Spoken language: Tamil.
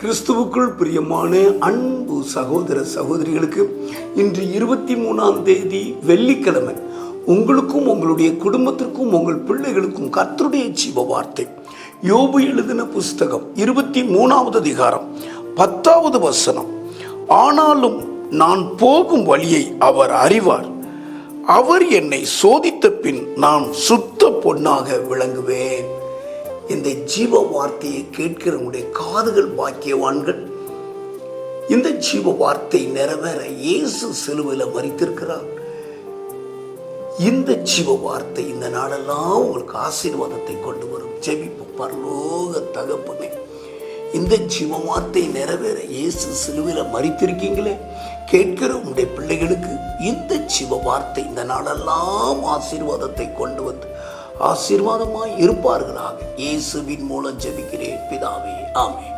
கிறிஸ்துவுக்குள் பிரியமான அன்பு சகோதர சகோதரிகளுக்கு இன்று 23ஆம் தேதி வெள்ளிக்கிழமை உங்களுக்கும் உங்களுடைய குடும்பத்திற்கும் உங்கள் பிள்ளைகளுக்கும் கர்த்தருடைய ஜீவ வார்த்தை. யோபு எழுதின புஸ்தகம் 23வது அதிகாரம் 10வது வசனம். ஆனாலும் நான் போகும் வழியை அவர் அறிவார். அவர் என்னை சோதித்த பின் நான் சுத்த பொன்னாக விளங்குவேன். இந்த ஜீவ வார்த்தையை கேட்கிற உங்களுடைய காதுகள் பாக்கியவான்கள். இந்த ஜீவ வார்த்தை நிறைவேற இயேசு சிலுவையில் மரித்திருக்கிறார். இந்த ஜீவ வார்த்தை இந்த நாளெல்லாம் உங்களுக்கு ஆசீர்வாதத்தை கொண்டு வரும். ஜெபிப்போம். பரலோக தகப்பனே, இந்த ஜீவ வார்த்தை நிறைவேற இயேசு சிலுவையில் மரித்திருக்கீங்களே, கேட்கிற உங்களுடைய பிள்ளைகளுக்கு இந்த ஜீவ வார்த்தை இந்த நாளெல்லாம் ஆசீர்வாதத்தை கொண்டு வந்து ஆசீர்வாதமாய் இருப்பார்களாக. இயேசுவின் மூலம் ஜெபிக்கிறேன் பிதாவே, ஆமென்.